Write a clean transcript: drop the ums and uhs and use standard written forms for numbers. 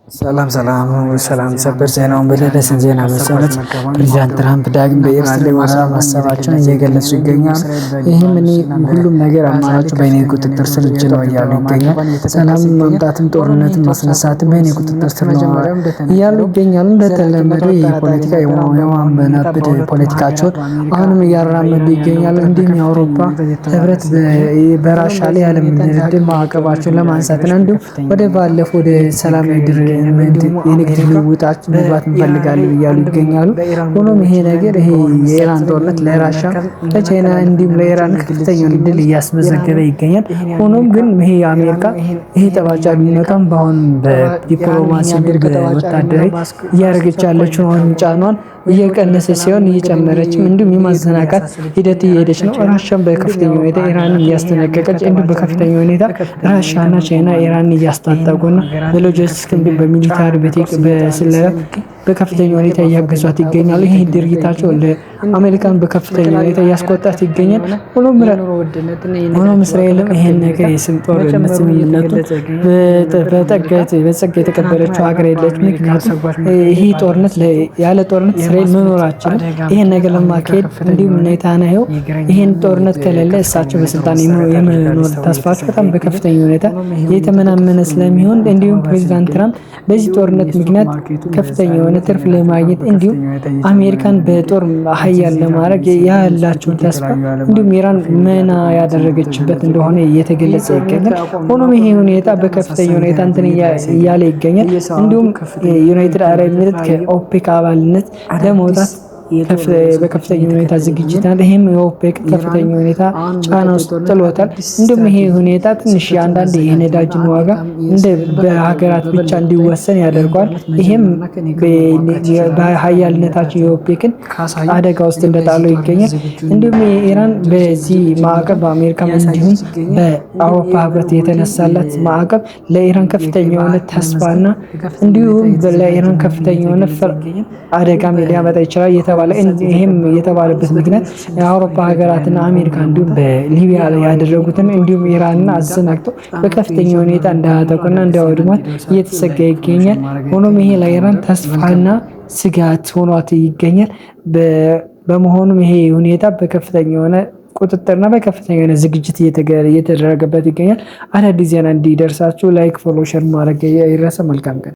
ሰላም ሰበር ዜናውን በደረሰን ዜና መሰረት ፕሬዚዳንት ትራምፕ ዳግም በኢራን ላይ ወረራ ማሰባቸውን እየገለጹ ይገኛሉ። ይህም ሁሉም ነገር አማራጩ በእኔ ቁጥጥር ስር ነው እያሉ ይገኛል። ሰላምን ማምጣትም ጦርነትን ማስነሳትም በእኔ ቁጥጥር ስር ነው እያሉ ይገኛሉ። እንደተለመደው የፖለቲካ የማመናበድ ፖለቲካቸውን አሁንም እያራመዱ ይገኛሉ። እንዲሁም የአውሮፓ ህብረት በራሻ ላይ ያለምንም ድርድር ማዕቀባቸውን ለማንሳትና እንዲሁም ወደ ባለፈው ወደ ሰላማዊ የንግድ ልውውጣችን መግባት እንፈልጋለን እያሉ ይገኛሉ። ሆኖም ይሄ የኢራን ጦርነት ለራሻ ለቻይና እንዲሁም ለኢራን ከፍተኛ ድል እያስመዘገበ ይገኛል። ሆኖም ግን ይሄ የአሜሪካ ጠባጫሪነቷን በአሁን በዲፕሎማሲ በወታደራዊ እያደረገች ያለችው ጫኗን እየቀነሰ ሲሆን እየጨመረችም እንዲሁም የማዘናጋት ሂደት እየሄደች ነው። ራሻን በከፍተኛ ሁኔታ ኢራንን እያስጠነቀቀች እንዲሁም በከፍተኛ ሁኔታ ራሻና ቻይና ኢራንን እያስታጠቁና በሎጂስቲክስ እንዲሁም በሚሊታሪ በስለላ በከፍተኛ ሁኔታ እያገዟት ይገኛሉ። ይህ ድርጊታቸው ለአሜሪካን በከፍተኛ ሁኔታ እያስቆጣት ይገኛል። ሆኖም እስራኤልም ይሄን ነገር የስም ጦርነት ስምምነቱ በጸጋ የተቀበለችው ሀገር የለች። ምክንያቱም ይህ ጦርነት ያለ ጦርነት እስራኤል መኖራችን ይሄን ነገር ለማካሄድ እንዲሁም ኔታንያሁ ይሄን ጦርነት ከሌለ እሳቸው በስልጣን የመኖር ተስፋቸው በጣም በከፍተኛ ሁኔታ የተመናመነ ስለሚሆን እንዲሁም ፕሬዚዳንት ትራምፕ በዚህ ጦርነት ምክንያት ከፍተኛ የሆነ ትርፍ ለማግኘት እንዲሁም አሜሪካን በጦር ኃያል ለማድረግ ያላቸውን ተስፋ እንዲሁም ኢራን መና ያደረገችበት እንደሆነ እየተገለጸ ይገኛል። ሆኖም ይሄ ሁኔታ በከፍተኛ ሁኔታ እንትን እያለ ይገኛል። እንዲሁም ዩናይትድ አረብ ኤሚሬት ከኦፔክ አባልነት ለመውጣት በከፍተኛ ሁኔታ ዝግጅት አለ። ይሄም የኦፔክ ከፍተኛ ሁኔታ ጫና ውስጥ ጥሎታል። እንዲሁም ይሄ ሁኔታ ትንሽ አንዳንድ የነዳጅን ዋጋ እንደ በሀገራት ብቻ እንዲወሰን ያደርገዋል። ይሄም በሀያልነታቸው የኦፔክን አደጋ ውስጥ እንደጣለው ይገኛል። እንዲሁም ኢራን በዚህ ማዕቀብ በአሜሪካ እንዲሁም በአውሮፓ ህብረት የተነሳላት ማዕቀብ ለኢራን ከፍተኛ የሆነ ተስፋና እንዲሁም ለኢራን ከፍተኛ የሆነ አደጋም ሊያመጣ ይችላል። ይህም የተባለበት ምክንያት የአውሮፓ ሀገራትና አሜሪካ እንዲሁም በሊቢያ ላይ ያደረጉትን እንዲሁም ኢራንን አዘናግተው በከፍተኛ ሁኔታ እንዳያጠቁና እንዳያወድሟት እየተሰጋ ይገኛል። ሆኖም ይሄ ለኢራን ተስፋና ስጋት ሆኗት ይገኛል። በመሆኑም ይሄ ሁኔታ በከፍተኛ የሆነ ቁጥጥርና በከፍተኛ የሆነ ዝግጅት እየተደረገበት ይገኛል። አዳዲስ ዜና እንዲደርሳችሁ ላይክ፣ ፎሎ፣ ሼር ማድረግ አይረሳ። መልካም ቀን።